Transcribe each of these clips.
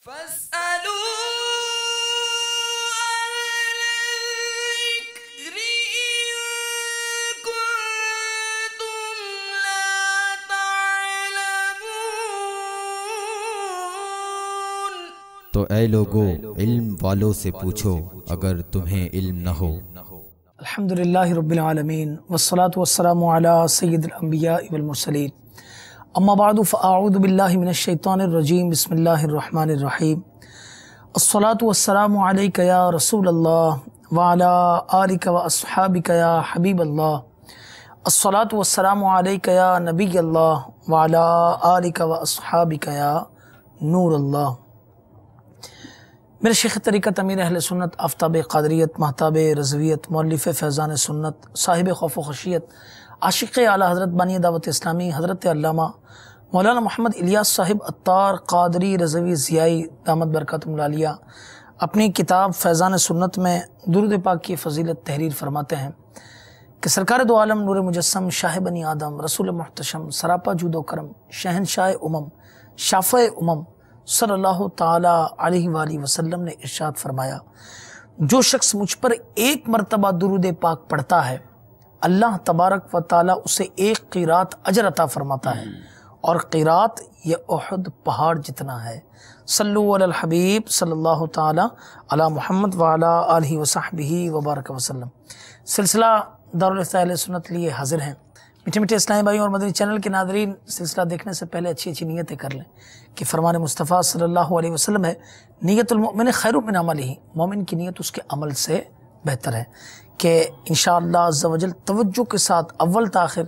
تو اے لوگو علم والوں سے پوچھو اگر تمہیں علم نہ ہو۔ الحمدللہ رب العالمین والصلاة والسلام علی سید الانبیاء والمرسلین، اما بعد فاعوذ باللہ من الشیطان الرجیم، بسم اللہ الرحمن الرحیم۔ الصلاة والسلام علیک یا رسول اللہ وعلی آلک واصحابک یا حبیب اللہ۔ الصلاة والسلام علیک یا نبی اللہ وعلی آلک واصحابک یا نور اللہ۔ میرے شیخ طریقت امیر اہل سنت، آفتاب قادریت، مہتاب رضویت، مؤلف فیضان سنت، صاحب خوف و خشیت، عاشق اعلیٰ حضرت بانی دعوت اسلامی حضرت علامہ مولانا محمد الیاس صاحب عطار قادری رضوی ضیائی دامت برکاتہم العالیہ اپنی کتاب فیضان سنت میں درود پاک کی فضیلت تحریر فرماتے ہیں کہ سرکار دو عالم نور مجسم، شاہ بنی آدم، رسول محتشم، سراپا جود و کرم، شہنشاہ امم، شافع امم صلی اللہ تعالی علیہ وآلہ وسلم نے ارشاد فرمایا، جو شخص مجھ پر ایک مرتبہ درود پاک پڑھتا ہے اللہ تبارک و تعالی اسے ایک قیرات اجر عطا فرماتا ہے، اور قیرات یہ احد پہاڑ جتنا ہے۔ صلو علی الحبیب صلی اللہ تعالی علی محمد وعلی آلہ وصحبہ وبارک وسلم۔ سلسلہ دارالافتاء اہل سنت لیے حاضر ہیں۔ میٹھے میٹھے اسلامی بھائیوں اور مدنی چینل کے ناظرین، سلسلہ دیکھنے سے پہلے اچھی اچھی نیتیں کر لیں کہ فرمان مصطفیٰ صلی اللہ علیہ وسلم ہے، نیت المؤمن خیر من عملہ، مومن کی نیت اس کے عمل سے بہتر ہے، کہ انشاءاللہ عز و جل توجہ کے ساتھ اول تاخر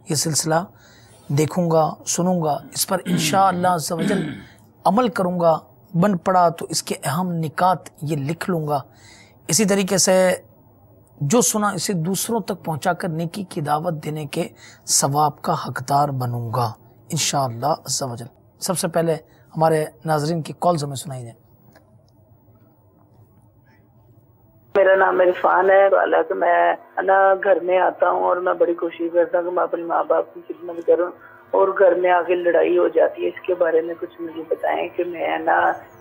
یہ سلسلہ دیکھوں گا، سنوں گا، اس پر انشاءاللہ عز و جل عمل کروں گا، بن پڑا تو اس کے اہم نکات یہ لکھ لوں گا، اسی طریقے سے جو سنا اسے دوسروں تک پہنچا کر نیکی کی دعوت دینے کے ثواب کا حقدار بنوں گا انشاءاللہ عز و جل۔ سب سے پہلے ہمارے ناظرین کی کالز ہمیں سنائی دیں۔ میرا نام عرفان ہے، حالانکہ میں گھر میں آتا ہوں اور میں بڑی کوشش کرتا ہوں کہ میں اپنے ماں باپ کی خدمت کروں، اور گھر میں آگے لڑائی ہو جاتی ہے، اس کے بارے میں کچھ مجھے بتائیں کہ میں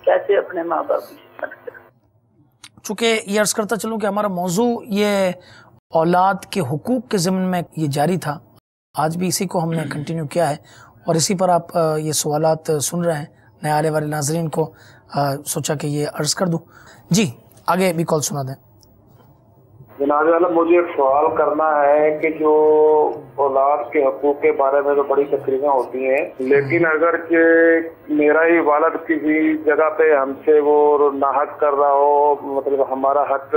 کیسے اپنے ماں باپ کی خدمت کروں۔ چونکہ یہ عرض کرتا چلوں کہ ہمارا موضوع یہ اولاد کے حقوق کے ضمن میں یہ جاری تھا، آج بھی اسی کو ہم نے کنٹینیو کیا ہے، اور اسی پر آپ یہ سوالات سن رہے ہیں، نئے آنے والے ناظرین کو سوچا کہ یہ عرض کر دوں۔ جی آگے بھی کال سنا دیں۔ جناب عالم، مجھے ایک سوال کرنا ہے کہ جو اولاد کے حقوق کے بارے میں تو بڑی تقریریں ہوتی ہیں، لیکن اگر کہ میرا ہی والد کسی جگہ پہ ہم سے وہ ناحق کر رہا ہو، مطلب ہمارا حق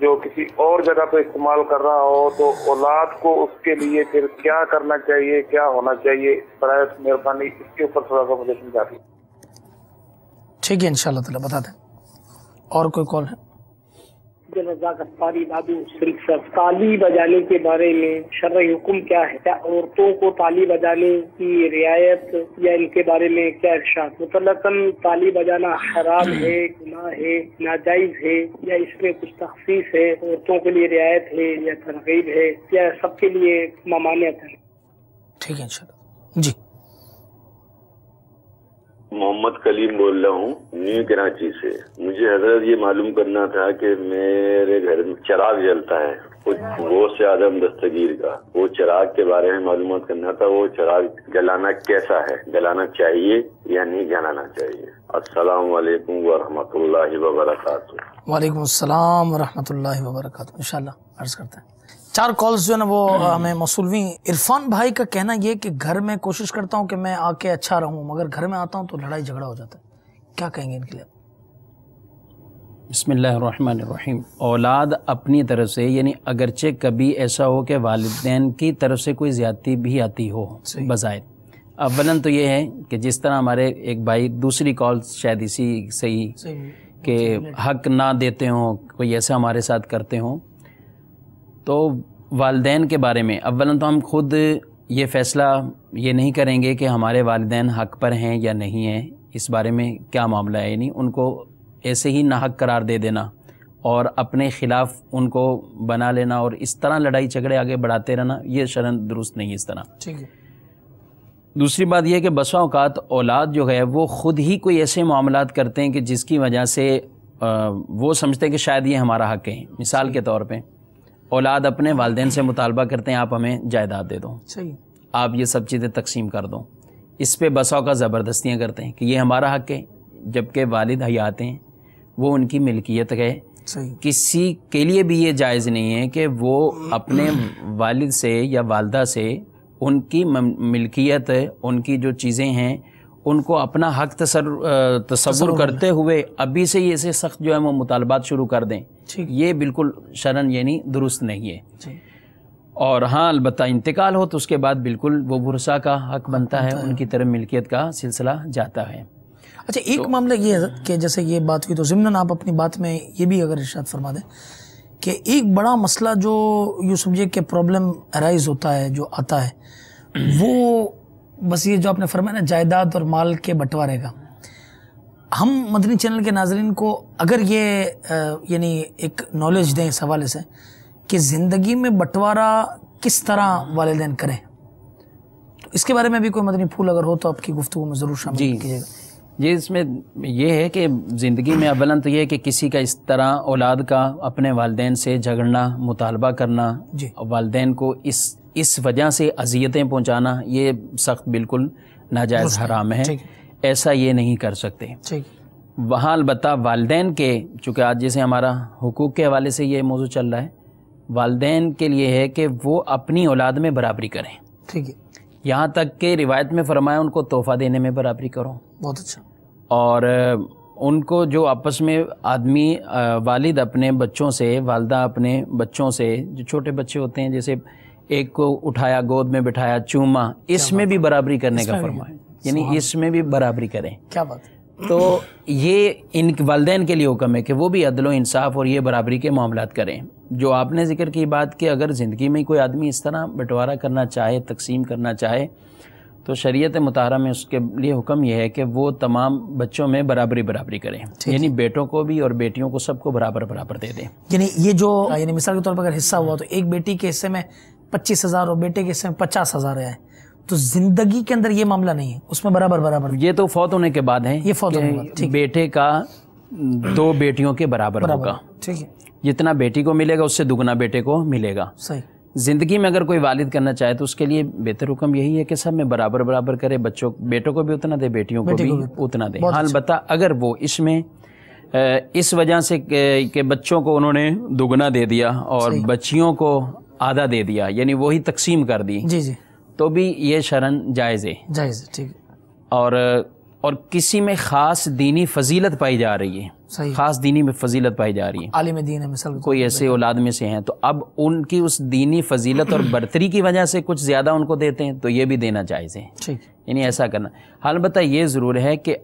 جو کسی اور جگہ پہ استعمال کر رہا ہو، تو اولاد کو اس کے لیے پھر کیا کرنا چاہیے، کیا ہونا چاہیے؟ برائے مہربانی اس کے اوپر تھوڑا سا مجھے سمجھا دیجیے۔ ٹھیک ہے انشاءاللہ تعالی بتا دیں۔ اور کوئی کال ہے؟ تالی بجانے کے بارے میں شرعی حکم کیا ہے؟ کیا عورتوں کو تالی بجانے کی رعایت یا ان کے بارے میں کیا ارشاد؟ مطلقاً تالی بجانا حرام ہے، گناہ ہے، ناجائز ہے، یا اس میں کچھ تخصیص ہے؟ عورتوں کے لیے رعایت ہے یا ترغیب ہے یا سب کے لیے ممانعت ہے؟ ٹھیک ہے انشاءاللہ۔ جی محمد کلیم بول رہا ہوں نیو کراچی سے۔ مجھے حضرت یہ معلوم کرنا تھا کہ میرے گھر میں چراغ جلتا ہے وہ سے آدم دستگیر کا، وہ چراغ کے بارے میں معلومات کرنا تھا۔ وہ چراغ جلانا کیسا ہے، جلانا چاہیے یا نہیں جلانا چاہیے؟ السلام علیکم ورحمۃ اللہ وبرکاتہ۔ وعلیکم السلام ورحمۃ اللہ وبرکاتہ۔ انشاءاللہ عرض کرتے ہیں۔ 4 کالز جو ہے نا وہ ہمیں موصول ہوئی۔ عرفان بھائی کا کہنا یہ کہ گھر میں کوشش کرتا ہوں کہ میں آ کے اچھا رہوں، مگر گھر میں آتا ہوں تو لڑائی جھگڑا ہو جاتا ہے، کیا کہیں گے ان کے لیے؟ بسم اللہ الرحمن الرحیم۔ اولاد اپنی طرف سے، یعنی اگرچہ کبھی ایسا ہو کہ والدین کی طرف سے کوئی زیادتی بھی آتی ہو بظاہر، اولاً تو یہ ہے کہ جس طرح ہمارے ایک بھائی دوسری کال شاید اسی سے ہی کہ حق نہ دیتے ہوں، کوئی ایسا ہمارے ساتھ کرتے ہوں، تو والدین کے بارے میں اولاً تو ہم خود یہ فیصلہ یہ نہیں کریں گے کہ ہمارے والدین حق پر ہیں یا نہیں ہیں، اس بارے میں کیا معاملہ ہے، یعنی ان کو ایسے ہی ناحق قرار دے دینا اور اپنے خلاف ان کو بنا لینا اور اس طرح لڑائی جھگڑے آگے بڑھاتے رہنا، یہ شرعاً درست نہیں ہے اس طرح۔ ٹھیک ہے۔ دوسری بات یہ ہے کہ بسا اوقات اولاد جو ہے وہ خود ہی کوئی ایسے معاملات کرتے ہیں کہ جس کی وجہ سے وہ سمجھتے ہیں کہ شاید یہ ہمارا حق ہے. مثال کے طور پہ اولاد اپنے والدین سے مطالبہ کرتے ہیں آپ ہمیں جائیداد دے دو, آپ یہ سب چیزیں تقسیم کر دو. اس پہ بسا اوقات زبردستیاں کرتے ہیں کہ یہ ہمارا حق ہے, جبکہ والد حیات ہیں, وہ ان کی ملکیت ہے. کسی کے لیے بھی یہ جائز نہیں ہے کہ وہ اپنے والد سے یا والدہ سے ان کی ملکیت, ان کی جو چیزیں ہیں ان کو اپنا حق تصور کرتے ہوئے ابھی سے یہ سے سخت جو ہے وہ مطالبات شروع کر دیں. یہ بالکل شرعن یعنی درست نہیں ہے. اور ہاں البتہ انتقال ہو تو اس کے بعد بالکل وہ ورثہ کا حق بنتا ہے, ان کی طرف ملکیت کا سلسلہ جاتا ہے. اچھا ایک معاملہ یہ ہے کہ جیسے یہ بات ہوئی تو ضمناً آپ اپنی بات میں یہ بھی اگر ارشاد فرما دیں کہ ایک بڑا مسئلہ جو یوں سمجھے کہ پرابلم ارائز ہوتا ہے, جو آتا ہے, وہ بس یہ جو آپ نے فرمایا نا جائیداد اور مال کے بٹوارے کا. ہم مدنی چینل کے ناظرین کو اگر یہ یعنی ایک نالج دیں اس حوالے سے کہ زندگی میں بٹوارا کس طرح والدین کریں, تو اس کے بارے میں بھی کوئی مدنی پھول اگر ہو تو آپ کی گفتگو میں ضرور شامل کیجیے گا. جی اس میں یہ ہے کہ زندگی میں اولاً تو یہ ہے کہ کسی کا اس طرح اولاد کا اپنے والدین سے جھگڑنا, مطالبہ کرنا, والدین کو اس وجہ سے اذیتیں پہنچانا, یہ سخت بالکل ناجائز حرام ہے. ایسا یہ نہیں کر سکتے. وہاں البتہ والدین کے, چونکہ آج جیسے ہمارا حقوق کے حوالے سے یہ موضوع چل رہا ہے, والدین کے لیے ہے کہ وہ اپنی اولاد میں برابری کریں. ٹھیک ہے. یہاں تک کہ روایت میں فرمایا ان کو تحفہ دینے میں برابری کرو. بہت اچھا. اور ان کو جو آپس میں آدمی والد اپنے بچوں سے, والدہ اپنے بچوں سے, جو چھوٹے بچے ہوتے ہیں جیسے ایک کو اٹھایا گود میں بٹھایا چوما, اس میں بھی برابری کرنے کا فرمایا, یعنی اس میں بھی برابری کریں. کیا بات. تو یہ ان والدین کے لیے حکم ہے کہ وہ بھی عدل و انصاف اور یہ برابری کے معاملات کریں. جو آپ نے ذکر کی بات کہ اگر زندگی میں کوئی آدمی اس طرح بٹوارا کرنا چاہے, تقسیم کرنا چاہے, تو شریعت مطہرہ میں اس کے لیے حکم یہ ہے کہ وہ تمام بچوں میں برابری کریں, یعنی بیٹوں کو بھی اور بیٹیوں کو سب کو برابر دے دیں. یعنی یہ جو یعنی مثال کے طور پر اگر حصہ ہوا تو ایک بیٹی کے حصے میں 25,000 اور بیٹے کے حصے میں 50,000 ہے, تو زندگی کے اندر یہ معاملہ نہیں ہے, اس میں برابر. یہ تو فوت ہونے کے بعد ہے, یہ فوت ہونے کے بعد بیٹے کا 2 بیٹیوں کے برابر ہوگا. ٹھیک ہے. جتنا بیٹی کو ملے گا اس سے دگنا بیٹے کو ملے گا. صحیح. زندگی میں اگر کوئی والد کرنا چاہے تو اس کے لیے بہتر حکم یہی ہے کہ سب میں برابر کرے, بیٹوں کو بھی اتنا دے, بیٹیوں کو بھی اتنا دے. البتہ اگر وہ اس میں اس وجہ سے کہ بچوں کو انہوں نے دگنا دے دیا اور بچیوں کو آدھا دے دیا, یعنی وہی تقسیم کر دی, تو بھی یہ شرعن جائز ہے. ٹھیک. اور کسی میں خاص دینی فضیلت پائی جا رہی ہے, خاص دینی میں فضیلت پائی جا رہی ہے, عالم دین ہے مثال کوئی ایسے اولاد میں سے ہیں, تو اب ان کی اس دینی فضیلت اور برتری کی وجہ سے کچھ زیادہ ان کو دیتے ہیں تو یہ بھی دینا جائز ہے. یعنی ایسا کرنا. البتہ یہ ضرور ہے کہ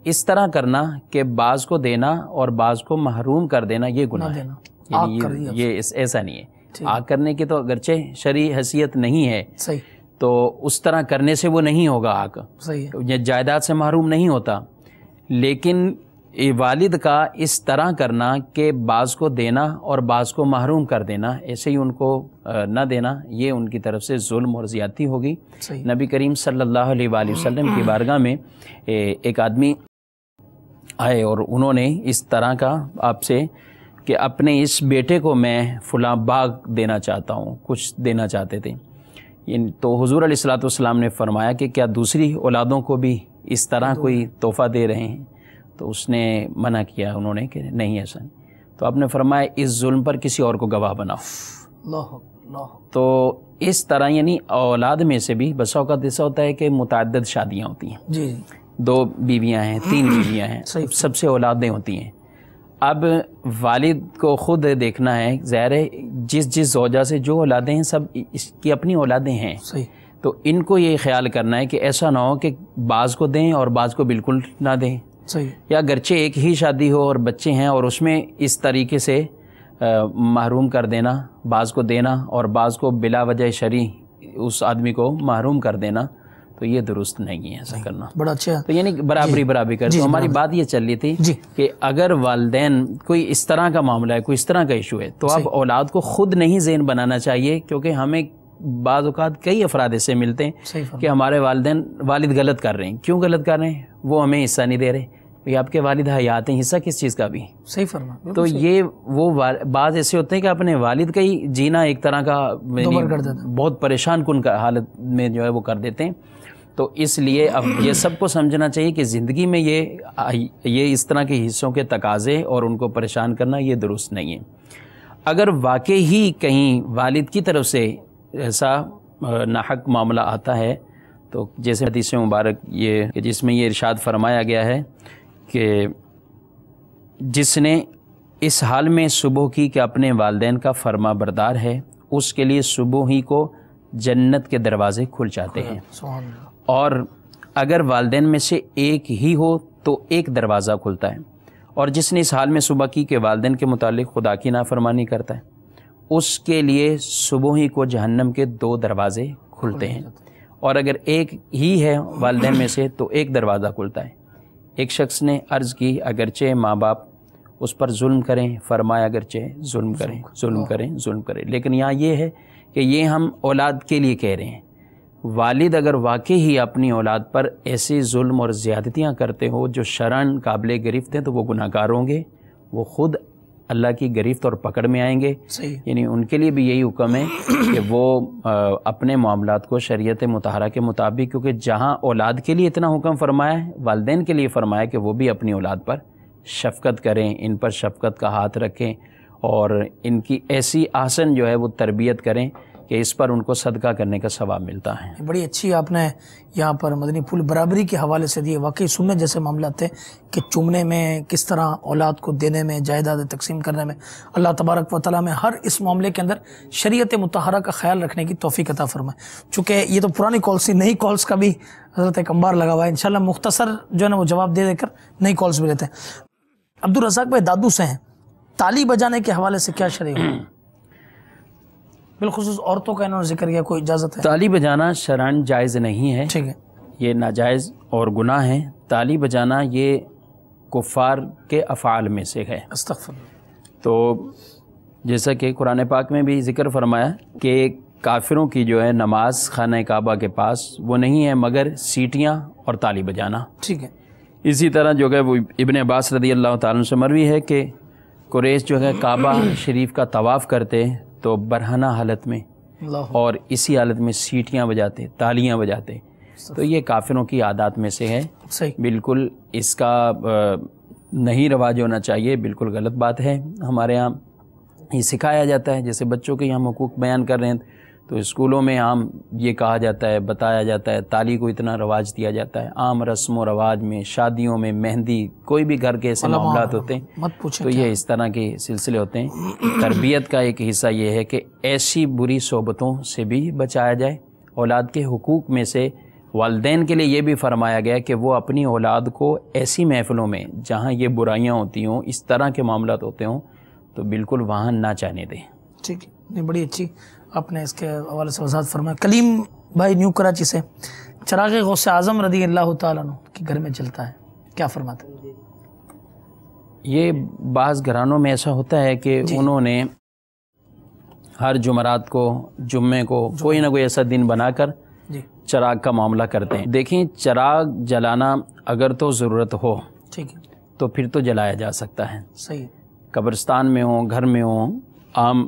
اس طرح کرنا کہ بعض کو دینا اور بعض کو محروم کر دینا یہ گناہ ہے. یعنی یہ ایسا نہیں ہے. آگ کرنے کی تو اگرچہ شرعی حیثیت نہیں ہے, تو اس طرح کرنے سے وہ نہیں ہوگا آگ, جائیداد سے محروم نہیں ہوتا, لیکن والد کا اس طرح کرنا کہ بعض کو دینا اور بعض کو محروم کر دینا, ایسے ہی ان کو نہ دینا, یہ ان کی طرف سے ظلم اور زیادتی ہوگی. نبی کریم صلی اللہ علیہ وآلہ وسلم کی بارگاہ میں ایک آدمی آئے اور انہوں نے اس طرح کا آپ سے کہ اپنے اس بیٹے کو میں فلاں باغ دینا چاہتا ہوں, کچھ دینا چاہتے تھے. تو حضور علیہ الصلوۃ والسلام نے فرمایا کہ کیا دوسری اولادوں کو بھی اس طرح کوئی تحفہ دے رہے ہیں؟ تو اس نے منع کیا, انہوں نے کہ نہیں ایسا نہیں. تو آپ نے فرمایا اس ظلم پر کسی اور کو گواہ بناؤ. تو اس طرح یعنی اولاد میں سے بھی بسا اوقات ایسا ہوتا ہے کہ متعدد شادیاں ہوتی ہیں, 2 بیویاں ہیں, 3 بیویاں ہیں, سب سے اولادیں ہوتی ہیں. اب والد کو خود دیکھنا ہے, ظاہر ہے جس زوجہ سے جو اولادیں ہیں سب اس کی اپنی اولادیں ہیں, تو ان کو یہ خیال کرنا ہے کہ ایسا نہ ہو کہ بعض کو دیں اور بعض کو بالکل نہ دیں, یا اگرچہ ایک ہی شادی ہو اور بچے ہیں اور اس میں اس طریقے سے محروم کر دینا, بعض کو دینا اور بعض کو بلا وجہ شرعی اس آدمی کو محروم کر دینا, تو یہ درست نہیں ہے ایسا کرنا. بڑا اچھا. تو یعنی برابری کر. تو ہماری بات یہ چل رہی تھی کہ اگر والدین کوئی اس طرح کا معاملہ ہے, کوئی اس طرح کا ایشو ہے, تو اب اولاد کو خود نہیں ذہن بنانا چاہیے, کیونکہ ہمیں بعض اوقات کئی افراد ایسے ملتے ہیں کہ ہمارے والد غلط کر رہے ہیں. کیوں غلط کر رہے ہیں؟ وہ ہمیں حصہ نہیں دے رہے. آپ کے والد حیات ہیں، حصہ کس چیز کا بھی؟ صحیح فرما. تو یہ وہ بعض ایسے ہوتے ہیں کہ اپنے والد کا ہی جینا ایک طرح کا بہت پریشان کن کا حالت میں جو ہے وہ کر دیتے ہیں. تو اس لیے اب یہ سب کو سمجھنا چاہیے کہ زندگی میں یہ اس طرح کے حصوں کے تقاضے اور ان کو پریشان کرنا یہ درست نہیں ہے. اگر واقعی ہی کہیں والد کی طرف سے ایسا ناحق معاملہ آتا ہے تو جیسے حدیث مبارک یہ کہ جس میں یہ ارشاد فرمایا گیا ہے کہ جس نے اس حال میں صبح کی کہ اپنے والدین کا فرما بردار ہے اس کے لیے صبح ہی کو جنت کے دروازے کھل جاتے ہیں، اور اگر والدین میں سے ایک ہی ہو تو ایک دروازہ کھلتا ہے. اور جس نے اس حال میں صبح کی کہ والدین کے متعلق خدا کی نافرمانی کرتا ہے اس کے لیے صبح ہی کو جہنم کے 2 دروازے کھلتے ہیں. اور اگر ایک ہی ہے والدین میں سے تو ایک دروازہ کھلتا ہے. ایک شخص نے عرض کی اگرچہ ماں باپ اس پر ظلم کریں، فرمایا اگرچہ ظلم کریں، لیکن یہاں یہ ہے کہ یہ ہم اولاد کے لیے کہہ رہے ہیں. والد اگر واقعی ہی اپنی اولاد پر ایسے ظلم اور زیادتیاں کرتے ہو جو شرعاً قابل گرفت ہیں تو وہ گناہ گار ہوں گے، وہ خود اللہ کی گرفت اور پکڑ میں آئیں گے. یعنی ان کے لیے بھی یہی حکم ہے کہ وہ اپنے معاملات کو شریعت مطہرہ کے مطابق، کیونکہ جہاں اولاد کے لیے اتنا حکم فرمایا ہے والدین کے لیے فرمایا کہ وہ بھی اپنی اولاد پر شفقت کریں، ان پر شفقت کا ہاتھ رکھیں اور ان کی ایسی احسن جو ہے وہ تربیت کریں کہ اس پر ان کو صدقہ کرنے کا ثواب ملتا ہے. بڑی اچھی آپ نے یہاں پر مدنی پھول برابری کے حوالے سے دیے. واقعی سننے جیسے معاملات تھے کہ چومنے میں، کس طرح اولاد کو دینے میں، جائیداد تقسیم کرنے میں. اللہ تبارک و تعالیٰ میں ہر اس معاملے کے اندر شریعت مطہرہ کا خیال رکھنے کی توفیق عطا فرمائے. چونکہ یہ تو پرانی کالس تھی، نئی کالس کا بھی حضرت ایک انبار لگا ہوا ہے. انشاءاللہ مختصر جو ہے نا وہ جواب دے کر نئی کالس بھی لیتے ہیں. عبدالرزاق بھائی دادو سے ہیں، تالی بجانے کے حوالے سے کیا شرع ہے؟ بالخصوص عورتوں کا انہوں نے ذکر کیا، کوئی اجازت ہے؟ تالی بجانا شرعاً جائز نہیں ہے. ٹھیک ہے، یہ ناجائز اور گناہ ہے. تالی بجانا یہ کفار کے افعال میں سے ہے. استغفر اللہ. تو جیسا کہ قرآن پاک میں بھی ذکر فرمایا کہ کافروں کی جو ہے نماز خانہ کعبہ کے پاس وہ نہیں ہے مگر سیٹیاں اور تالی بجانا. ٹھیک ہے. اسی طرح جو ہے وہ ابن عباس رضی اللہ تعالیٰ عنہ سے مروی ہے کہ قریش جو ہے کعبہ شریف کا طواف کرتے تو برہنہ حالت میں اور اسی حالت میں سیٹیاں بجاتے، تالیاں بجاتے. تو یہ کافروں کی عادات میں سے ہے. بالکل اس کا نہیں رواج ہونا چاہیے، بالکل غلط بات ہے. ہمارے ہاں یہ سکھایا جاتا ہے، جیسے بچوں کے ہم حقوق بیان کر رہے ہیں تو اسکولوں میں عام یہ کہا جاتا ہے، بتایا جاتا ہے، تالی کو اتنا رواج دیا جاتا ہے. عام رسم و رواج میں، شادیوں میں، مہندی، کوئی بھی گھر کے ایسے معاملات ہوتے ہیں تو یہ اس طرح کے سلسلے ہوتے ہیں. تربیت کا ایک حصہ یہ ہے کہ ایسی بری صحبتوں سے بھی بچایا جائے. اولاد کے حقوق میں سے والدین کے لیے یہ بھی فرمایا گیا کہ وہ اپنی اولاد کو ایسی محفلوں میں جہاں یہ برائیاں ہوتی ہوں، اس طرح کے معاملات ہوتے ہوں تو بالکل وہاں نہ جانے دیں. ٹھیک ہے، نہیں بڑی اچھی آپ نے اس کے حوالے سے وضاحت فرمایا. کلیم بھائی نیو کراچی سے، چراغ غوث اعظم رضی اللہ تعالیٰ عنہ کے گھر میں جلتا ہے، کیا فرماتے ہیں؟ یہ بعض گھرانوں میں ایسا ہوتا ہے کہ انہوں نے ہر جمعرات کو، جمعے کو کوئی نہ کوئی ایسا دن بنا کر چراغ کا معاملہ کرتے ہیں. دیکھیں چراغ جلانا اگر تو ضرورت ہو ٹھیک ہے تو پھر تو جلایا جا سکتا ہے. صحیح. قبرستان میں ہوں، گھر میں ہوں، عام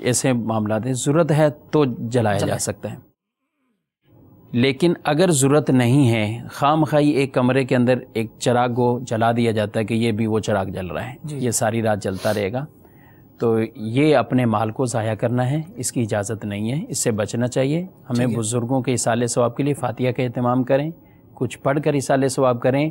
ایسے معاملات ہیں، ضرورت ہے تو جلایا جا سکتا ہے. لیکن اگر ضرورت نہیں ہے، خام خواہی ایک کمرے کے اندر ایک چراغ کو جلا دیا جاتا ہے کہ یہ بھی وہ چراغ جل رہا ہے، یہ ساری رات جلتا رہے گا، تو یہ اپنے مال کو ضائع کرنا ہے، اس کی اجازت نہیں ہے. اس سے بچنا چاہیے. ہمیں بزرگوں کے اصالِ ثواب کے لیے فاتحہ کا اہتمام کریں، کچھ پڑھ کر اصالِ ثواب کریں.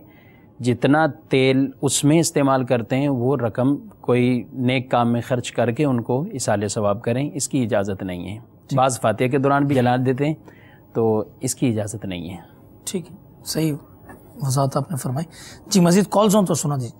جتنا تیل اس میں استعمال کرتے ہیں وہ رقم کوئی نیک کام میں خرچ کر کے ان کو اصالِ ثواب کریں، اس کی اجازت نہیں ہے. بعض فاتحہ کے دوران بھی جلا دیتے ہیں تو اس کی اجازت نہیں ہے. ٹھیک ہے، صحیح وضاحت آپ نے فرمائی. جی مزید کالز ہوں تو سنا دیجیے.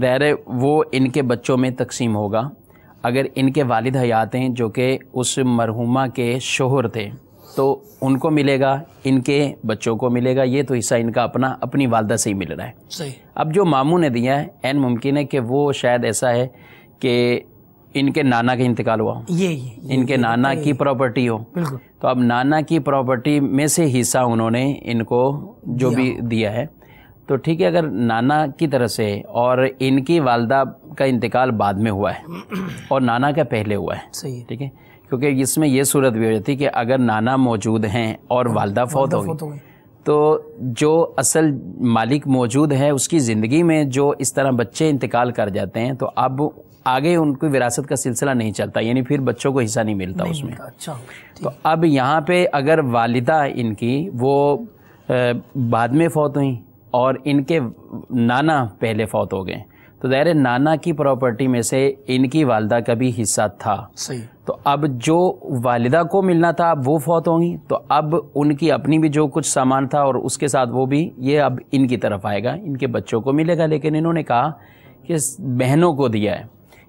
ظاہر ہے وہ ان کے بچوں میں تقسیم ہوگا. اگر ان کے والد حیات ہیں جو کہ اس مرحومہ کے شوہر تھے تو ان کو ملے گا, ان کے بچوں کو ملے گا, یہ تو حصہ ان کا اپنی والدہ سے ہی مل رہا ہے. صحیح. اب جو ماموں نے دیا ہے عین ممکن ہے کہ وہ شاید ایسا ہے کہ ان کے نانا کا انتقال ہوا ہو, ان کے نانا کی پراپرٹی ہو, تو اب نانا کی پراپرٹی میں سے حصہ انہوں نے ان کو جو بھی دیا ہے تو ٹھیک ہے. اگر نانا کی طرف سے اور ان کی والدہ کا انتقال بعد میں ہوا ہے اور نانا کا پہلے ہوا ہے, ٹھیک ہے, کیونکہ اس میں یہ صورت بھی ہو جاتی کہ اگر نانا موجود ہیں اور والدہ فوت ہو گئی تو جو اصل مالک موجود ہے اس کی زندگی میں جو اس طرح بچے انتقال کر جاتے ہیں تو اب آگے ان کی وراثت کا سلسلہ نہیں چلتا, یعنی پھر بچوں کو حصہ نہیں ملتا اس میں. تو اب یہاں پہ اگر والدہ ان کی وہ بعد میں فوت ہوئیں اور ان کے نانا پہلے فوت ہو گئے تو ظاہر نانا کی پراپرٹی میں سے ان کی والدہ کا بھی حصہ تھا. صحیح. تو اب جو والدہ کو ملنا تھا اب وہ فوت ہوں گی تو اب ان کی اپنی بھی جو کچھ سامان تھا اور اس کے ساتھ وہ بھی یہ اب ان کی طرف آئے گا, ان کے بچوں کو ملے گا. لیکن انہوں نے کہا کہ بہنوں کو دیا ہے,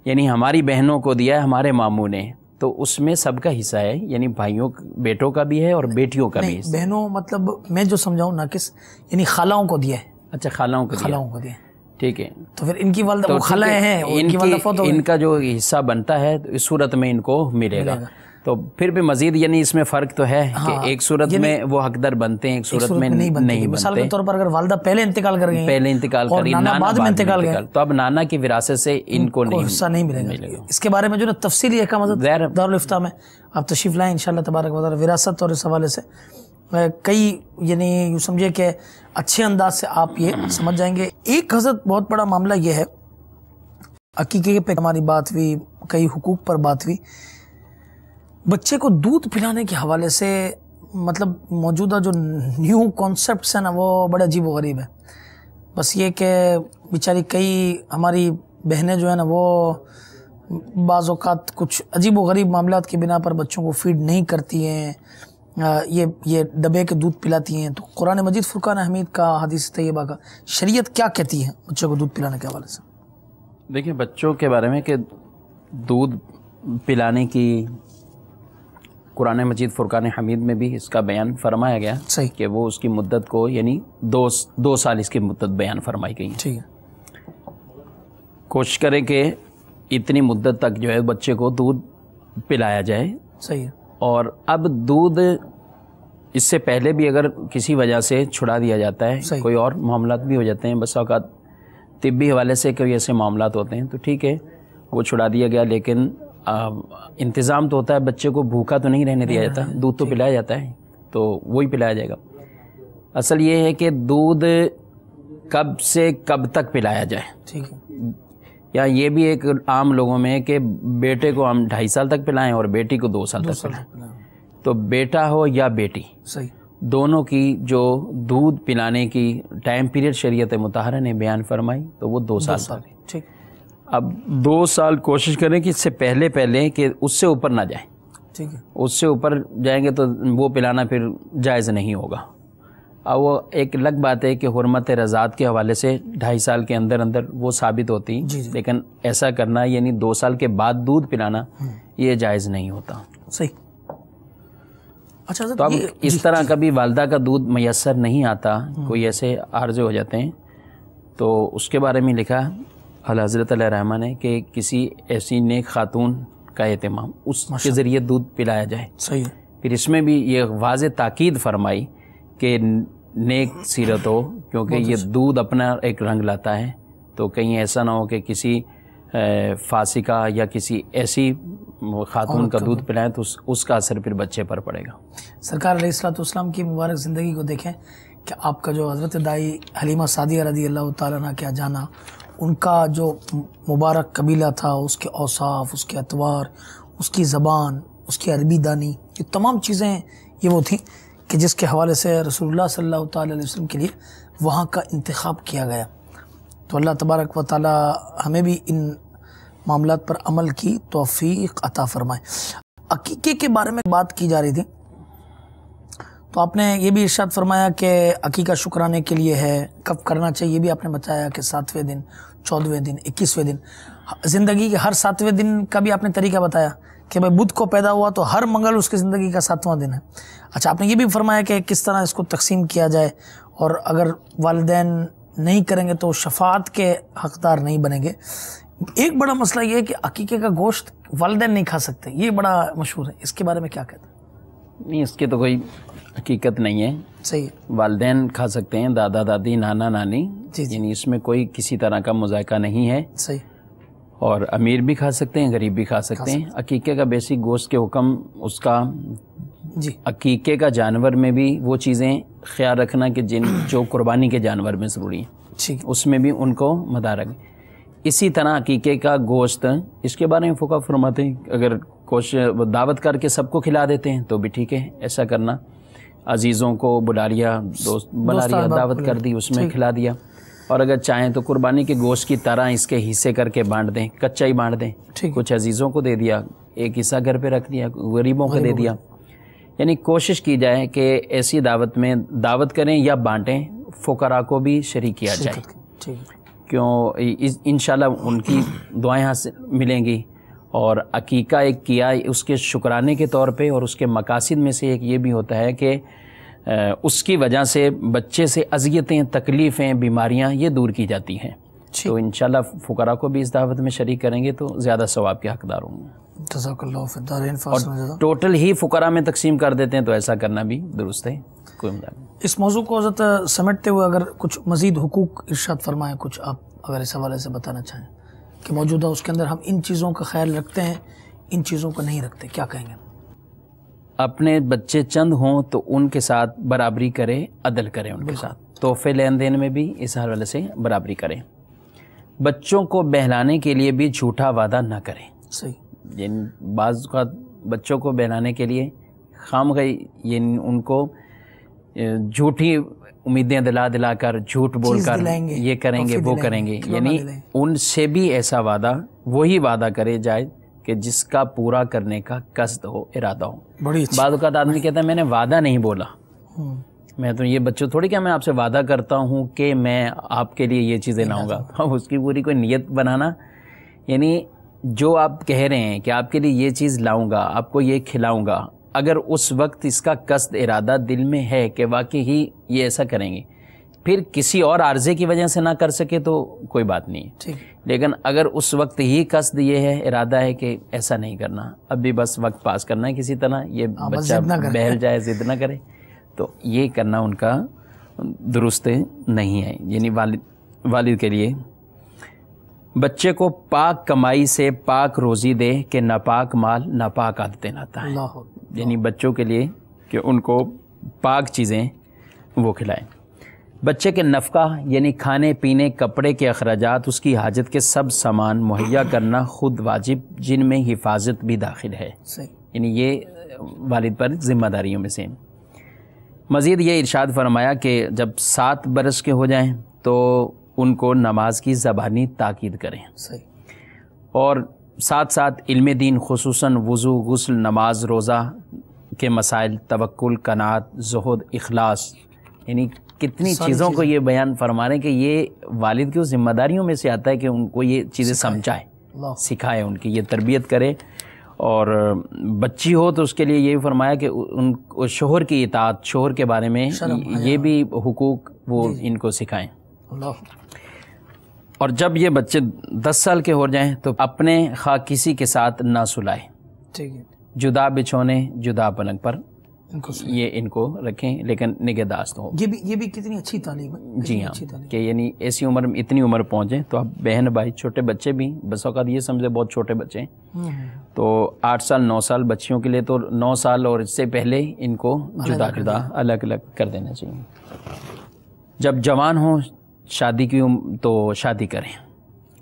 یعنی ہماری بہنوں کو دیا ہے ہمارے ماموں نے, تو اس میں سب کا حصہ ہے, یعنی بھائیوں بیٹوں کا بھی ہے اور بیٹیوں کا بھی. بہنوں مطلب میں جو سمجھاؤں ناقص یعنی خالاؤں کو دیا ہے. اچھا, خالاؤں کو دیا, ٹھیک ہے. تو پھر ان کی والدہ وہ خالہ ہیں, ان کا جو حصہ بنتا ہے اس صورت میں ان کو ملے گا. تو پھر بھی مزید یعنی اس میں فرق تو ہے کہ ایک صورت میں وہ حقدار بنتے ہیں, ایک صورت میں نہیں بنتے. مثال کے طور پر اگر والدہ پہلے انتقال کر گئی نانا بعد میں انتقال گئے تو اب نانا کی وراثت سے ان کو حصہ نہیں ملے گا. اس کے بارے میں جو نا تفصیلی احکامات دارالفتاء میں آپ تشریف لائیں انشاءاللہ تبارک و تعالی. وراثت اور اس حوالے سے کئی یعنی یوں سمجھے کہ اچھے انداز سے آپ یہ سمجھ جائیں گے. ایک حضرت بہت بڑا معاملہ یہ ہے, عقیقے پہ ہماری بات ہوئی, کئی حقوق پر بات ہوئی, بچے کو دودھ پلانے کے حوالے سے مطلب موجودہ جو نیو کانسیپٹس ہیں نا وہ بڑے عجیب و غریب ہے. بس یہ کہ بیچاری کئی ہماری بہنیں جو ہیں نا وہ بعض اوقات کچھ عجیب و غریب معاملات کی بنا پر بچوں کو فیڈ نہیں کرتی ہیں, یہ ڈبے کے دودھ پلاتی ہیں. تو قرآن مجید فرقان حمید کا, حدیث طیبہ کا, شریعت کیا کہتی ہے بچوں کو دودھ پلانے کے حوالے سے؟ دیکھیں بچوں کے بارے میں کہ دودھ پلانے کی قرآن مجید فرقان حمید میں بھی اس کا بیان فرمایا گیا کہ وہ اس کی مدت کو یعنی دو سال اس کی مدت بیان فرمائی گئی ہے. ٹھیک ہے. کوشش کریں کہ اتنی مدت تک جو ہے بچے کو دودھ پلایا جائے. صحیح ہے. اور اب دودھ اس سے پہلے بھی اگر کسی وجہ سے چھڑا دیا جاتا ہے, کوئی اور معاملات بھی ہو جاتے ہیں, بس اوقات طبی حوالے سے کوئی ایسے معاملات ہوتے ہیں تو ٹھیک ہے وہ چھڑا دیا گیا, لیکن انتظام تو ہوتا ہے, بچے کو بھوکا تو نہیں رہنے دیا جاتا, دودھ تو پلایا جاتا ہے تو وہی پلایا جائے گا. اصل یہ ہے کہ دودھ کب سے کب تک پلایا جائے. ٹھیک ہے. یا یہ بھی ایک عام لوگوں میں ہے کہ بیٹے کو ہم 2.5 سال تک پلائیں اور بیٹی کو 2 سال تک پلائیں. تو بیٹا ہو یا بیٹی دونوں کی جو دودھ پلانے کی ٹائم پیریڈ شریعت مطہرہ نے بیان فرمائی تو وہ 2 سال. ٹھیک. اب 2 سال کوشش کریں کہ اس سے پہلے کہ اس سے اوپر نہ جائیں. ٹھیک ہے. اس سے اوپر جائیں گے تو وہ پلانا پھر جائز نہیں ہوگا. اب وہ ایک الگ بات ہے کہ حرمت رضاعت کے حوالے سے 2.5 سال کے اندر وہ ثابت ہوتی, لیکن ایسا کرنا یعنی 2 سال کے بعد دودھ پلانا یہ جائز نہیں ہوتا. صحیح. اچھا تو اب اس طرح کبھی والدہ کا دودھ میسر نہیں آتا, کوئی ایسے عارضے ہو جاتے ہیں, تو اس کے بارے میں لکھا اعلیٰ حضرت علیہ رحمہ نے کہ کسی ایسی نیک خاتون کا اہتمام, اس کے ذریعے دودھ پلایا جائے. صحیح. پھر اس میں بھی یہ واضح تاکید فرمائی کہ نیک سیرت ہو, کیونکہ یہ دودھ اپنا ایک رنگ لاتا ہے, تو کہیں ایسا نہ ہو کہ کسی فاسقہ یا کسی ایسی خاتون کا دودھ پلائیں تو اس کا اثر پھر بچے پر پڑے گا. سرکار علیہ الصلوۃ والسلام کی مبارک زندگی کو دیکھیں کہ آپ کا جو حضرت دائی حلیمہ سعدیہ رضی اللہ تعالیٰ عنہ کیا جانا, ان کا جو مبارک قبیلہ تھا, اس کے اوصاف, اس کے اطوار, اس کی زبان, اس کی عربی دانی, یہ تمام چیزیں یہ وہ تھیں کہ جس کے حوالے سے رسول اللہ صلی اللہ تعالیٰ علیہ وسلم کے لیے وہاں کا انتخاب کیا گیا. تو اللہ تبارک و تعالی ہمیں بھی ان معاملات پر عمل کی توفیق عطا فرمائے. عقیقے کے بارے میں بات کی جا رہی تھی تو آپ نے یہ بھی ارشاد فرمایا کہ عقیقہ شکرانے کے لیے ہے، کب کرنا چاہیے یہ بھی آپ نے بتایا کہ 7ویں دن، 14ویں دن، 21ویں دن، زندگی کے ہر 7ویں دن کا بھی آپ نے طریقہ بتایا کہ بھائی بدھ کو پیدا ہوا تو ہر منگل اس کی زندگی کا 7واں دن ہے۔ اچھا، آپ نے یہ بھی فرمایا کہ کس طرح اس کو تقسیم کیا جائے، اور اگر والدین نہیں کریں گے تو شفاعت کے حقدار نہیں بنیں گے۔ ایک بڑا مسئلہ یہ ہے کہ عقیقے کا گوشت والدین نہیں کھا سکتے، یہ بڑا مشہور ہے، اس کے بارے میں کیا کہتے ہیں؟ نہیں، اس کی تو کوئی حقیقت نہیں ہے۔ صحیح ہے، والدین کھا سکتے ہیں، دادا دادی، نانا نانی، یعنی اس میں کوئی کسی طرح کا مذائقہ نہیں ہے۔ صحیح، اور امیر بھی کھا سکتے ہیں، غریب بھی کھا سکتے ہیں۔ عقیقے کا بیسک گوشت کے حکم اس کا جی، عقیقے کا جانور میں بھی وہ چیزیں خیال رکھنا کہ جو قربانی کے جانور میں ضروری ہیں، ٹھیک، اس میں بھی ان کو مدارک۔ اسی طرح عقیقے کا گوشت، اس کے بارے میں فقہ فرماتے ہیں اگر دعوت کر کے سب کو کھلا دیتے ہیں تو بھی ٹھیک ہے، ایسا کرنا۔ عزیزوں کو بلا لیا، دوست بلا لیا، دعوت کر دی، اس میں کھلا دیا۔ اور اگر چاہیں تو قربانی کے گوشت کی طرح اس کے حصے کر کے بانٹ دیں، کچا ہی بانٹ دیں، کچھ عزیزوں کو دے دیا، ایک حصہ گھر پہ رکھ دیا، غریبوں کو دے دیا۔ یعنی کوشش کی جائے کہ ایسی دعوت میں دعوت کریں یا بانٹیں، فقراء کو بھی شریک کیا جائے، کیوں انشاءاللہ ان کی دعائیں حاصل ملیں گی۔ اور عقیقہ ایک کیا اس کے شکرانے کے طور پہ، اور اس کے مقاصد میں سے ایک یہ بھی ہوتا ہے کہ اس کی وجہ سے بچے سے اذیتیں، تکلیفیں، بیماریاں یہ دور کی جاتی ہیں۔ تو انشاءاللہ فقراء کو بھی اس دعوت میں شریک کریں گے تو زیادہ ثواب کے حقدار ہوں گے۔ جزاک اللہ فی الدارین۔ اور ٹوٹل ہی فقراء میں تقسیم کر دیتے ہیں تو ایسا کرنا بھی درست ہے، کوئی مدد نہیں۔ اس موضوع کو حضرت سمیٹتے ہوئے اگر کچھ مزید حقوق ارشاد فرمائیں، کچھ آپ اگر اس حوالے سے بتانا چاہیں کہ موجودہ اس کے اندر ہم ان چیزوں کا خیال رکھتے ہیں، ان چیزوں کو نہیں رکھتے، کیا کہیں گے؟ اپنے بچے چند ہوں تو ان کے ساتھ برابری کرے، عدل کرے، ان کے ساتھ تحفے لین دین میں بھی اس حوالے سے برابری کریں۔ بچوں کو بہلانے کے لیے بھی جھوٹا وعدہ نہ کریں۔ صحیح، یعنی بعض اوقات بچوں کو بہلانے کے لیے خامخواہ یعنی ان کو جھوٹی امیدیں دلا کر، جھوٹ بول کر یہ کریں گے وہ کریں گے، یعنی ان سے بھی ایسا وعدہ وہی وعدہ کرے جائے کہ جس کا پورا کرنے کا قصد ہو، ارادہ ہو۔ بعض اوقات آدمی کہتا ہے میں نے وعدہ نہیں بولا، میں تو یہ بچوں تھوڑی کہ میں آپ سے وعدہ کرتا ہوں کہ میں آپ کے لیے یہ چیزیں لاؤں گا، اس کی پوری کوئی نیت بنانا، یعنی جو آپ کہہ رہے ہیں کہ آپ کے لیے یہ چیز لاؤں گا، آپ کو یہ کھلاؤں گا، اگر اس وقت اس کا قصد ارادہ دل میں ہے کہ واقعی ہی یہ ایسا کریں گے، پھر کسی اور عارضے کی وجہ سے نہ کر سکے تو کوئی بات نہیں ہے، لیکن اگر اس وقت ہی قصد یہ ہے، ارادہ ہے کہ ایسا نہیں کرنا، اب بھی بس وقت پاس کرنا ہے کسی طرح، یہ بچہ بہل جائے، ضد نہ کرے، تو یہ کرنا ان کا درست نہیں ہے۔ یعنی والد کے لیے بچے کو پاک کمائی سے پاک روزی دے کہ ناپاک مال ناپاک عادتیں لاتا ہے، یعنی بچوں کے لیے کہ ان کو پاک چیزیں وہ کھلائیں۔ بچے کے نفقہ یعنی کھانے پینے، کپڑے کے اخراجات، اس کی حاجت کے سب سامان مہیا کرنا خود واجب، جن میں حفاظت بھی داخل ہے، یعنی یہ والد پر ذمہ داریوں میں سے۔ مزید یہ ارشاد فرمایا کہ جب 7 برس کے ہو جائیں تو ان کو نماز کی زبانی تاکید کریں، اور ساتھ ساتھ علم دین خصوصاً وضو، غسل، نماز، روزہ کے مسائل، توکل، قناعت، زہد، اخلاص، یعنی کتنی چیزوں کو یہ بیان فرما رہے ہیں کہ یہ والد کی ذمہ داریوں میں سے آتا ہے کہ ان کو یہ چیزیں سمجھائے، سکھائے، ان کی یہ تربیت کرے۔ اور بچی ہو تو اس کے لیے یہ فرمایا کہ ان شوہر کی اطاعت، شوہر کے بارے میں یہ بھی حقوق وہ ان کو سکھائیں۔ اور جب یہ بچے 10 سال کے ہو جائیں تو اپنے خواہ کسی کے ساتھ نہ سلائیں، جدا بچھونے، جدا پلنگ پر یہ ان کو رکھیں، لیکن نگہداشت ہو۔ یہ بھی کتنی اچھی تعلیم ہے۔ جی ہاں، کہ یعنی ایسی عمر میں اتنی عمر پہنچیں تو اب بہن بھائی، چھوٹے بچے بھی بس اوقات یہ سمجھے بہت چھوٹے بچے ہیں تو 8 سال 9 سال بچیوں کے لیے تو 9 سال اور اس سے پہلے ان کو جدا جدا الگ الگ کر دینا چاہیے۔ جب جوان ہوں شادی کی تو شادی کریں،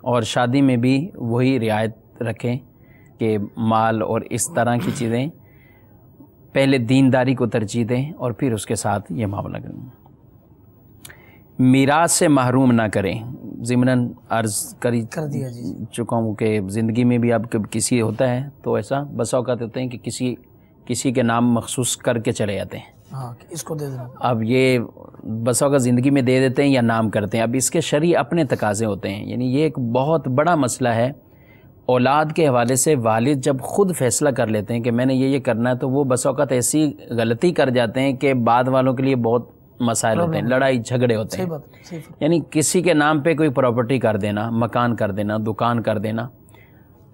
اور شادی میں بھی وہی رعایت رکھیں کہ مال اور اس طرح کی چیزیں پہلے دینداری کو ترجیح دیں اور پھر اس کے ساتھ یہ معاملہ کریں۔ میراث سے محروم نہ کریں، ضمناً عرض کر دیا چکا ہوں کہ زندگی میں بھی اب کسی ہوتا ہے تو ایسا بس اوقات ہوتے ہیں کہ کسی کے نام مخصوص کر کے چلے جاتے ہیں، ہاں اس کو دے دینا. اب یہ بس اوقات زندگی میں دے دیتے ہیں یا نام کرتے ہیں. اب اس کے شرعی اپنے تقاضے ہوتے ہیں. یعنی یہ ایک بہت بڑا مسئلہ ہے. اولاد کے حوالے سے والد جب خود فیصلہ کر لیتے ہیں کہ میں نے یہ کرنا ہے، تو وہ بس اوقات ایسی غلطی کر جاتے ہیں کہ بعد والوں کے لیے بہت مسائل ہوتے ہیں، لڑائی جھگڑے ہوتے ہیں. یعنی کسی کے نام پہ کوئی پراپرٹی کر دینا، مکان کر دینا، دکان کر دینا.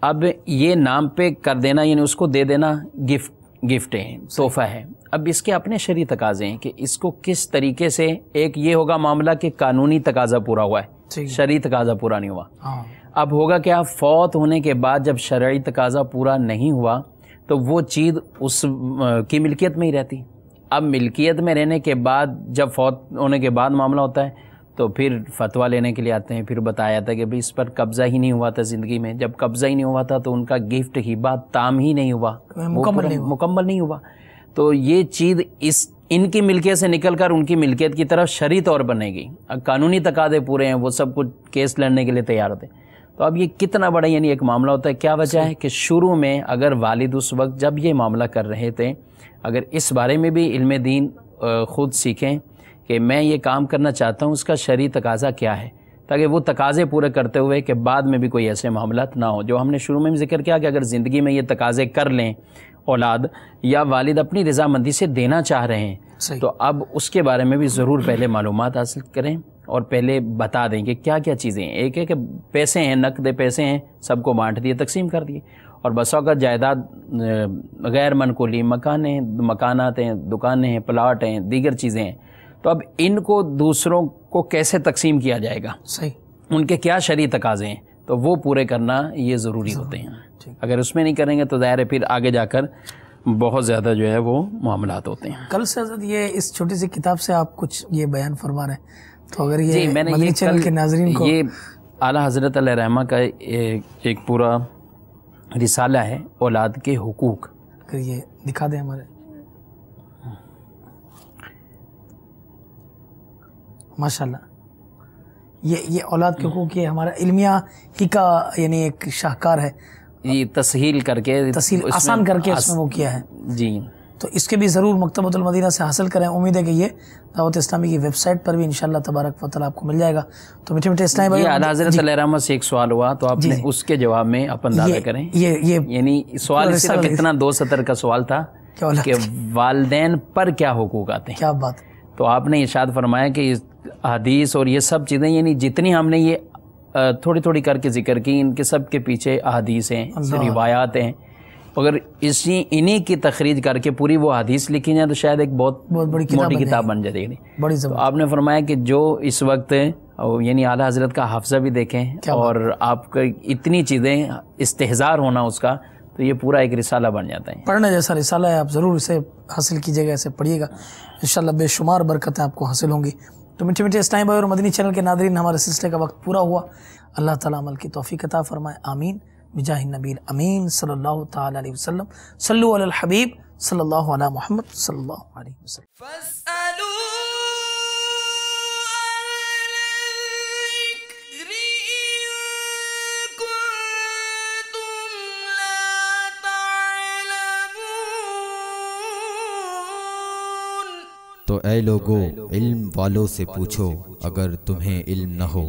اب یہ نام پہ کر دینا یعنی اس کو دے دینا گفٹ ہے، تحفہ ہے. اب اس کے اپنے شرعی تقاضے ہیں کہ اس کو کس طریقے سے، ایک یہ ہوگا معاملہ کہ قانونی تقاضا پورا ہوا ہے، شرعی تقاضا پورا نہیں ہوا. اب ہوگا کیا، فوت ہونے کے بعد جب شرعی تقاضا پورا نہیں ہوا تو وہ چیز اس کی ملکیت میں ہی رہتی. اب ملکیت میں رہنے کے بعد جب فوت ہونے کے بعد معاملہ ہوتا ہے تو پھر فتویٰ لینے کے لیے آتے ہیں. پھر بتایا جاتا ہے کہ بھئی اس پر قبضہ ہی نہیں ہوا تھا زندگی میں. جب قبضہ ہی نہیں ہوا تھا تو ان کا گفٹ ہبہ تام ہی نہیں ہوا، مکمل نہیں ہوا. تو یہ چیز ان کی ملکیت سے نکل کر ان کی ملکیت کی طرف شرعی طور پر بنے گی. اب قانونی تقاضے پورے ہیں، وہ سب کچھ کیس لڑنے کے لیے تیار ہوتے ہیں. تو اب یہ کتنا بڑا یعنی ایک معاملہ ہوتا ہے. کیا وجہ ہے کہ شروع میں اگر والد اس وقت جب یہ معاملہ کر رہے تھے اگر اس بارے میں بھی علم دین خود سیکھیں کہ میں یہ کام کرنا چاہتا ہوں، اس کا شرعی تقاضا کیا ہے، تاکہ وہ تقاضے پورے کرتے ہوئے کہ بعد میں بھی کوئی ایسے معاملات نہ ہو. جو ہم نے شروع میں بھی ذکر کیا کہ اگر زندگی میں یہ تقاضے کر لیں اولاد یا والد اپنی رضامندی سے دینا چاہ رہے ہیں تو اب اس کے بارے میں بھی ضرور پہلے معلومات حاصل کریں اور پہلے بتا دیں کہ کیا کیا چیزیں ہیں. ایک ہے کہ پیسے ہیں، نقد پیسے ہیں، سب کو بانٹ دیے، تقسیم کر دیے. اور بسا اوقات جائیداد غیر منقولی مکانات ہیں، دکانیں ہیں، پلاٹ ہیں، دیگر چیزیں ہیں. تو اب ان کو دوسروں کو کیسے تقسیم کیا جائے گا، ان کے کیا شرعی تقاضے ہیں، تو وہ پورے کرنا یہ ضروری ہوتے ہیں. اگر اس میں نہیں کریں گے تو ظاہر ہے پھر آگے جا کر بہت زیادہ جو ہے وہ معاملات ہوتے ہیں. کل سے حضرت یہ اس چھوٹی سی کتاب سے آپ کچھ یہ بیان فرما رہے ہیں، تو اگر یہ میں نے مدنی چینل کے ناظرین کو، یہ اعلیٰ حضرت علیہ رحمہ کا ایک پورا رسالہ ہے اولاد کے حقوق. اگر یہ دکھا دیں ہمارے، ماشاءاللہ یہ اولاد کے حقوق، یہ ہمارا علمیہ ہی کا یعنی ایک شاہکار ہے. یہ تسہیل کر کے، تسہیل آسان کر کے اس میں وہ کیا ہے. جی تو اس کے بھی ضرور مکتبۃ المدینہ سے حاصل کریں. امید ہے کہ یہ دعوت اسلامی کی ویب سائٹ پر بھی انشاءاللہ تبارک و تعالیٰ آپ کو مل جائے گا. تو میٹھے میٹھے اسلامی بھائی، اعلیٰ حضرت علیہ رحمہ سے ایک سوال ہوا تو آپ نے اس کے جواب میں اپن دعویٰ کریں. یعنی سوال صرف اتنا 2 سطر کا سوال تھا کہ والدین پر کیا حقوق آتے ہیں. کیا بات. تو آپ نے ارشاد فرمایا کہ حدیث اور یہ سب چیزیں یعنی جتنی ہم نے یہ تھوڑی تھوڑی کر کے ذکر کی، ان کے سب کے پیچھے احادیث ہیں، روایات ہیں. اگر انہی کی تخریج کر کے پوری وہ حدیث لکھی جائے تو شاید ایک بہت بڑی کتاب بن جائے گی. تو آپ نے فرمایا کہ جو اس وقت یعنی اعلیٰ حضرت کا حافظہ بھی دیکھیں اور آپ کا اتنی چیزیں استحضار ہونا اس کا، تو یہ پورا ایک رسالہ بن جاتا ہے. پڑھنے جیسا رسالہ ہے. آپ ضرور اسے حاصل کیجیے گا، اسے پڑھیے گا، انشاءاللہ بے شمار برکتیں آپ کو حاصل ہوں گی. تو میٹھے میٹھے اسلامی بھائی اور مدنی چینل کے ناظرین، ہمارے سلسلے کا وقت پورا ہوا. اللہ تعالیٰ عمل کی توفیق عطا فرمائے. آمین بجاہ النبی الامین صلی اللہ تعالی علیہ وسلم. صلو علی الحبیب صلی اللہ علی محمد صلی اللہ علیہ وسلم. تو اے لوگو، علم والوں سے پوچھو اگر تمہیں علم نہ ہو.